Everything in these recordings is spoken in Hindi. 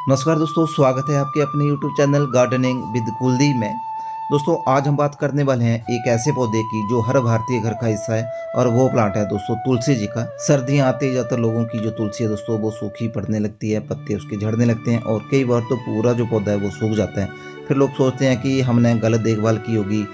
नमस्कार दोस्तों, स्वागत है आपके अपने YouTube channel gardening with Kuldeep में। दोस्तों आज हम बात करने वाले हैं एक ऐसे पौधे की जो हर भारतीय घर का हिस्सा है और वो प्लांट है दोस्तों तुलसी जी का। सर्दियां आते ही ज़्यादातर लोगों की जो तुलसी है दोस्तों वो सूखी पड़ने लगती है, पत्ते उसके झड़ने लगते हैं और कई बार तो पूरा जो पौधा है वो सूख जाता है। फिर लोग सोचते हैं कि हमने गलत देखभाल की होगी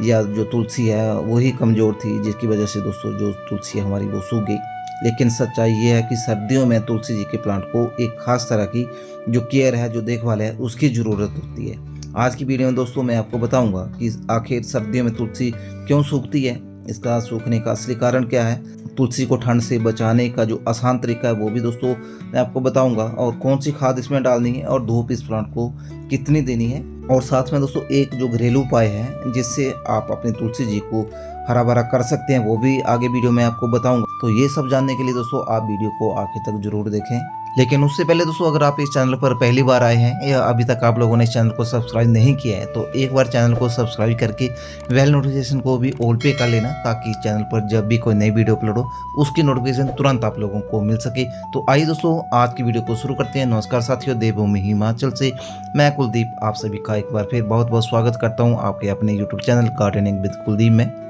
या जो तुलसी है वही कमज़ोर थी जिसकी वजह से दोस्तों जो तुलसी है हमारी वो सूख गई। लेकिन सच्चाई ये है कि सर्दियों में तुलसी जी के प्लांट को एक खास तरह की जो केयर है, जो देखभाल है, उसकी ज़रूरत होती है। आज की वीडियो में दोस्तों मैं आपको बताऊंगा कि आखिर सर्दियों में तुलसी क्यों सूखती है, इसका सूखने का असली कारण क्या है, तुलसी को ठंड से बचाने का जो आसान तरीका है वो भी दोस्तों मैं आपको बताऊंगा, और कौन सी खाद इसमें डालनी है और धूप इस प्लांट को कितनी देनी है, और साथ में दोस्तों एक जो घरेलू उपाय है जिससे आप अपनी तुलसी जी को हरा भरा कर सकते हैं वो भी आगे वीडियो में आपको बताऊंगा। तो ये सब जानने के लिए दोस्तों आप वीडियो को आखिर तक जरूर देखें। लेकिन उससे पहले दोस्तों अगर आप इस चैनल पर पहली बार आए हैं या अभी तक आप लोगों ने इस चैनल को सब्सक्राइब नहीं किया है तो एक बार चैनल को सब्सक्राइब करके बेल नोटिफिकेशन को भी ऑल पे कर लेना, ताकि इस चैनल पर जब भी कोई नई वीडियो अपलोड हो उसकी नोटिफिकेशन तुरंत आप लोगों को मिल सके। तो आइए दोस्तों आज की वीडियो को शुरू करते हैं। नमस्कार साथियों, देवभूमि हिमाचल से मैं कुलदीप आप सभी का एक बार फिर बहुत बहुत स्वागत करता हूँ आपके अपने YouTube channel gardening with Kuldeep में।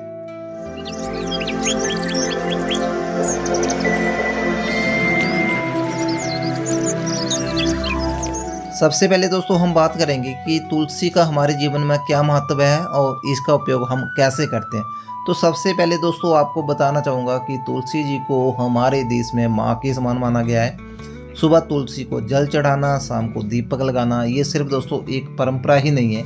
सबसे पहले दोस्तों हम बात करेंगे कि तुलसी का हमारे जीवन में क्या महत्व है और इसका उपयोग हम कैसे करते हैं। तो सबसे पहले दोस्तों आपको बताना चाहूँगा कि तुलसी जी को हमारे देश में माँ के समान माना गया है। सुबह तुलसी को जल चढ़ाना, शाम को दीपक लगाना, ये सिर्फ दोस्तों एक परंपरा ही नहीं है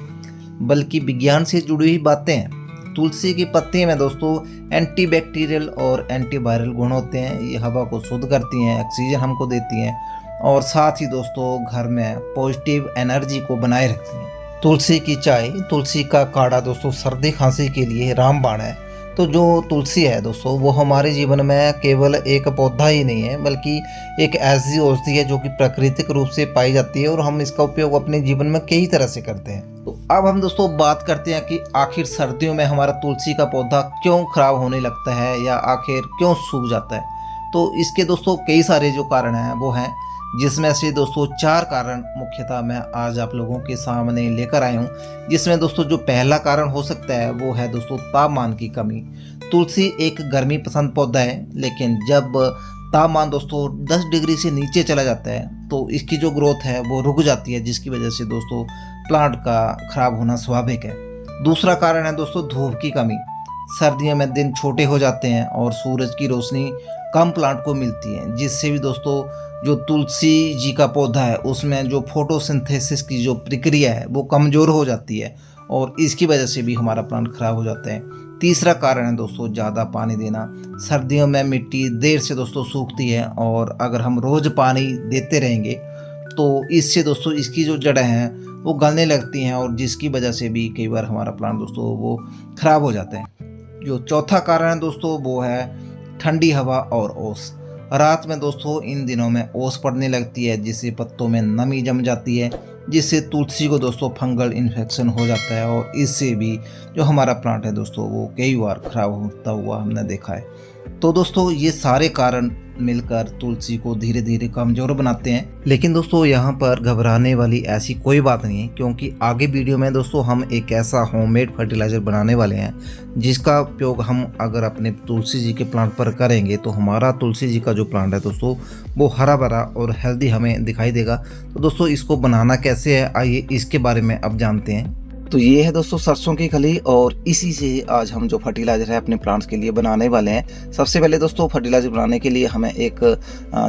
बल्कि विज्ञान से जुड़ी हुई बातें हैं। तुलसी की पत्ती में दोस्तों एंटीबैक्टीरियल और एंटीवायरल गुण होते हैं। ये हवा को शुद्ध करती हैं, ऑक्सीजन हमको देती हैं और साथ ही दोस्तों घर में पॉजिटिव एनर्जी को बनाए रखती हैं। तुलसी की चाय, तुलसी का काढ़ा दोस्तों सर्दी खांसी के लिए रामबाण है। तो जो तुलसी है दोस्तों वो हमारे जीवन में केवल एक पौधा ही नहीं है बल्कि एक ऐसी औषधि है जो कि प्राकृतिक रूप से पाई जाती है और हम इसका उपयोग अपने जीवन में कई तरह से करते हैं। तो अब हम दोस्तों बात करते हैं कि आखिर सर्दियों में हमारा तुलसी का पौधा क्यों खराब होने लगता है या आखिर क्यों सूख जाता है। तो इसके दोस्तों कई सारे जो कारण हैं वो हैं, जिसमें से दोस्तों 4 कारण मुख्यतः मैं आज आप लोगों के सामने लेकर आया हूँ। जिसमें दोस्तों जो पहला कारण हो सकता है वो है दोस्तों तापमान की कमी। तुलसी एक गर्मी पसंद पौधा है, लेकिन जब तापमान दोस्तों 10 डिग्री से नीचे चला जाता है तो इसकी जो ग्रोथ है वो रुक जाती है, जिसकी वजह से दोस्तों प्लांट का खराब होना स्वाभाविक है। दूसरा कारण है दोस्तों धूप की कमी। सर्दियों में दिन छोटे हो जाते हैं और सूरज की रोशनी कम प्लांट को मिलती है, जिससे भी दोस्तों जो तुलसी जी का पौधा है उसमें जो फोटोसिंथेसिस की जो प्रक्रिया है वो कमज़ोर हो जाती है और इसकी वजह से भी हमारा प्लांट खराब हो जाता है। तीसरा कारण है दोस्तों ज़्यादा पानी देना। सर्दियों में मिट्टी देर से दोस्तों सूखती है और अगर हम रोज़ पानी देते रहेंगे तो इससे दोस्तों इसकी जो जड़ें हैं वो गलने लगती हैं और जिसकी वजह से भी कई बार हमारा प्लांट दोस्तों वो ख़राब हो जाता है। जो चौथा कारण है दोस्तों वो है ठंडी हवा और ओस। रात में दोस्तों इन दिनों में ओस पड़ने लगती है जिससे पत्तों में नमी जम जाती है, जिससे तुलसी को दोस्तों फंगल इन्फेक्शन हो जाता है और इससे भी जो हमारा प्लांट है दोस्तों वो कई बार ख़राब होता हुआ हमने देखा है। तो दोस्तों ये सारे कारण मिलकर तुलसी को धीरे धीरे कमज़ोर बनाते हैं। लेकिन दोस्तों यहाँ पर घबराने वाली ऐसी कोई बात नहीं है, क्योंकि आगे वीडियो में दोस्तों हम एक ऐसा होममेड फर्टिलाइज़र बनाने वाले हैं जिसका उपयोग हम अगर अपने तुलसी जी के प्लांट पर करेंगे तो हमारा तुलसी जी का जो प्लांट है दोस्तों वो हरा भरा और हेल्दी हमें दिखाई देगा। तो दोस्तों इसको बनाना कैसे है आइए इसके बारे में अब जानते हैं। तो ये है दोस्तों सरसों की खली और इसी से आज हम जो फर्टिलाइज़र है अपने प्लांट्स के लिए बनाने वाले हैं। सबसे पहले दोस्तों फर्टिलाइज़र बनाने के लिए हमें एक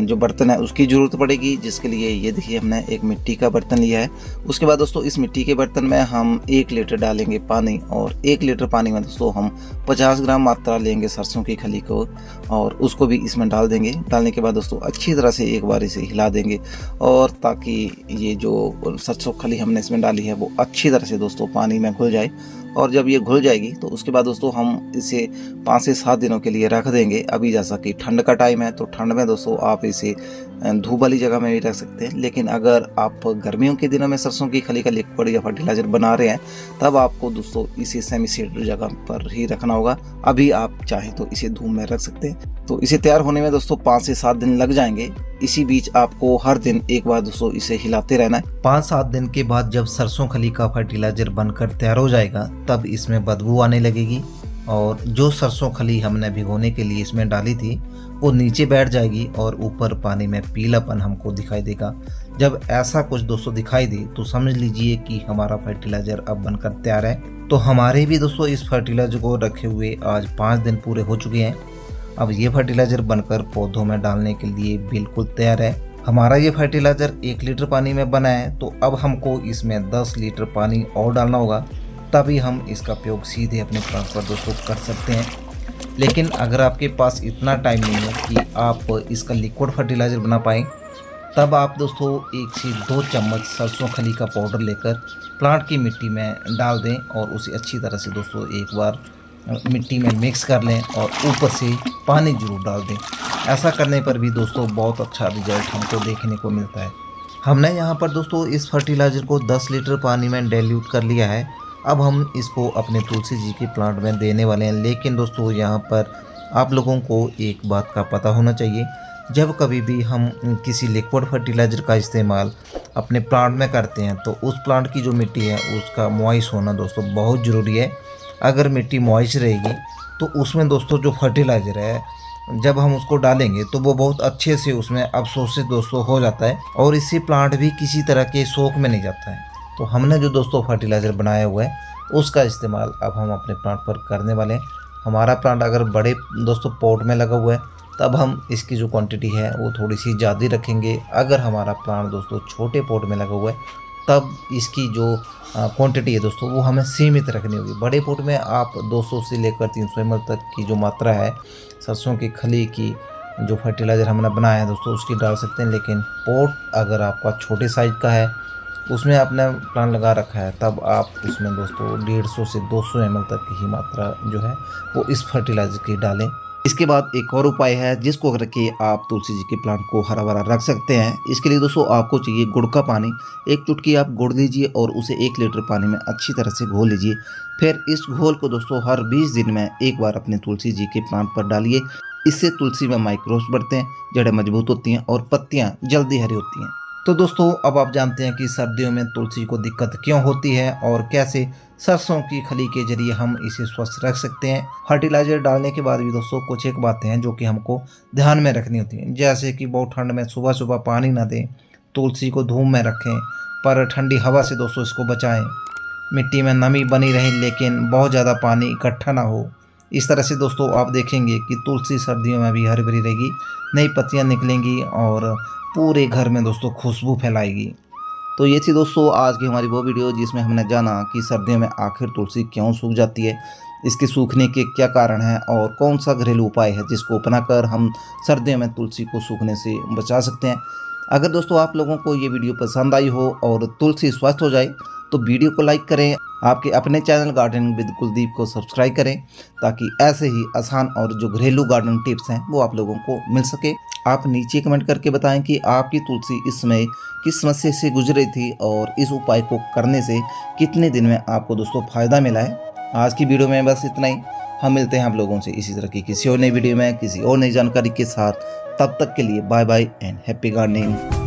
जो बर्तन है उसकी ज़रूरत पड़ेगी, जिसके लिए ये देखिए हमने एक मिट्टी का बर्तन लिया है। उसके बाद दोस्तों इस मिट्टी के बर्तन में हम 1 लीटर डालेंगे पानी और 1 लीटर पानी में दोस्तों हम 50 ग्राम मात्रा लेंगे सरसों की खली को और उसको भी इसमें डाल देंगे। डालने के बाद दोस्तों अच्छी तरह से एक बार इसे हिला देंगे और ताकि ये जो सरसों खली हमने इसमें डाली है वो अच्छी तरह से दोस्तों पानी में घुल जाए। और जब ये घुल जाएगी तो उसके बाद दोस्तों हम इसे 5 से 7 दिनों के लिए रख देंगे। अभी जैसा कि ठंड का टाइम है तो ठंड में दोस्तों आप इसे धूप वाली जगह में भी रख सकते हैं, लेकिन अगर आप गर्मियों के दिनों में सरसों की खली का लिक्विड या फर्टिलाइज़र बना रहे हैं तब आपको दोस्तों इसे सेमी सीड जगह पर ही रखना होगा। अभी आप चाहें तो इसे धूप में रख सकते हैं। तो इसे तैयार होने में दोस्तों 5 से 7 दिन लग जाएंगे। इसी बीच आपको हर दिन एक बार दोस्तों इसे हिलाते रहना है। 5-7 दिन के बाद जब सरसों खली का फर्टिलाइजर बनकर तैयार हो जाएगा तब इसमें बदबू आने लगेगी और जो सरसों खली हमने भिगोने के लिए इसमें डाली थी वो नीचे बैठ जाएगी और ऊपर पानी में पीलापन हमको दिखाई देगा। जब ऐसा कुछ दोस्तों दिखाई दे तो समझ लीजिए कि हमारा फर्टिलाइजर अब बनकर तैयार है। तो हमारे भी दोस्तों इस फर्टिलाइजर को रखे हुए आज 5 दिन पूरे हो चुके हैं। अब ये फर्टिलाइजर बनकर पौधों में डालने के लिए बिल्कुल तैयार है। हमारा ये फर्टिलाइजर 1 लीटर पानी में बना है, तो अब हमको इसमें 10 लीटर पानी और डालना होगा, तभी हम इसका उपयोग सीधे अपने प्लांट पर दोस्तों कर सकते हैं। लेकिन अगर आपके पास इतना टाइम नहीं है कि आप इसका लिक्विड फर्टिलाइज़र बना पाएँ, तब आप दोस्तों 1 से 2 चम्मच सरसों खली का पाउडर लेकर प्लांट की मिट्टी में डाल दें और उसे अच्छी तरह से दोस्तों एक बार मिट्टी में मिक्स कर लें और ऊपर से पानी ज़रूर डाल दें। ऐसा करने पर भी दोस्तों बहुत अच्छा रिजल्ट हमको देखने को मिलता है। हमने यहाँ पर दोस्तों इस फर्टिलाइज़र को 10 लीटर पानी में डाइल्यूट कर लिया है। अब हम इसको अपने तुलसी जी के प्लांट में देने वाले हैं। लेकिन दोस्तों यहाँ पर आप लोगों को एक बात का पता होना चाहिए, जब कभी भी हम किसी लिक्विड फर्टिलाइज़र का इस्तेमाल अपने प्लांट में करते हैं तो उस प्लांट की जो मिट्टी है उसका मॉइस्ट होना दोस्तों बहुत ज़रूरी है। अगर मिट्टी मॉइस्ट रहेगी तो उसमें दोस्तों जो फर्टिलाइज़र है जब हम उसको डालेंगे तो वो बहुत अच्छे से उसमें अवशोषित दोस्तों हो जाता है और इससे प्लांट भी किसी तरह के शोक में नहीं जाता है। तो हमने जो दोस्तों फर्टिलाइज़र बनाया हुआ है उसका इस्तेमाल अब हम अपने प्लांट पर करने वाले हैं। हमारा प्लांट अगर बड़े दोस्तों पॉट में लगा हुआ है तब हम इसकी जो क्वांटिटी है वो थोड़ी सी ज़्यादा रखेंगे। अगर हमारा प्लांट दोस्तों छोटे पॉट में लगा हुआ है तब इसकी जो क्वांटिटी है दोस्तों वो हमें सीमित रखनी होगी। बड़े पॉट में आप 200 से लेकर 300 ml तक की जो मात्रा है सरसों की खली की जो फर्टिलाइज़र हमने बनाया है दोस्तों उसकी डाल सकते हैं। लेकिन पॉट अगर आपका छोटे साइज़ का है उसमें आपने प्लांट लगा रखा है तब आप उसमें दोस्तों 150 से 200 ml तक की ही मात्रा जो है वो इस फर्टिलाइज़र की डालें। इसके बाद एक और उपाय है जिसको करके आप तुलसी जी के प्लांट को हरा भरा रख सकते हैं। इसके लिए दोस्तों आपको चाहिए गुड़ का पानी। 1 चुटकी आप गुड़ लीजिए और उसे 1 लीटर पानी में अच्छी तरह से घोल लीजिए। फिर इस घोल को दोस्तों हर 20 दिन में एक बार अपने तुलसी जी के प्लांट पर डालिए। इससे तुलसी में माइक्रोब्स बढ़ते हैं, जड़ें मजबूत होती हैं और पत्तियाँ जल्दी हरी होती हैं। तो दोस्तों अब आप जानते हैं कि सर्दियों में तुलसी को दिक्कत क्यों होती है और कैसे सरसों की खली के जरिए हम इसे स्वस्थ रख सकते हैं। फर्टिलाइज़र डालने के बाद भी दोस्तों कुछ एक बातें हैं जो कि हमको ध्यान में रखनी होती हैं, जैसे कि बहुत ठंड में सुबह सुबह पानी ना दें, तुलसी को धूप में रखें, पर ठंडी हवा से दोस्तों इसको बचाएं, मिट्टी में नमी बनी रहे लेकिन बहुत ज़्यादा पानी इकट्ठा ना हो। इस तरह से दोस्तों आप देखेंगे कि तुलसी सर्दियों में भी हरी भरी रहेगी, नई पत्तियाँ निकलेंगी और पूरे घर में दोस्तों खुशबू फैलाएगी। तो ये थी दोस्तों आज की हमारी वो वीडियो जिसमें हमने जाना कि सर्दियों में आखिर तुलसी क्यों सूख जाती है, इसके सूखने के क्या कारण हैं और कौन सा घरेलू उपाय है जिसको अपनाकर हम सर्दियों में तुलसी को सूखने से बचा सकते हैं। अगर दोस्तों आप लोगों को ये वीडियो पसंद आई हो और तुलसी स्वस्थ हो जाए तो वीडियो को लाइक करें, आपके अपने चैनल गार्डनिंग विद कुलदीप को सब्सक्राइब करें ताकि ऐसे ही आसान और जो घरेलू गार्डनिंग टिप्स हैं वो आप लोगों को मिल सके। आप नीचे कमेंट करके बताएं कि आपकी तुलसी इस समय किस समस्या से गुजर रही थी और इस उपाय को करने से कितने दिन में आपको दोस्तों फ़ायदा मिला है। आज की वीडियो में बस इतना ही। हम मिलते हैं आप लोगों से इसी तरह की किसी और नई वीडियो में किसी और नई जानकारी के साथ। तब तक के लिए bye bye and happy gardening.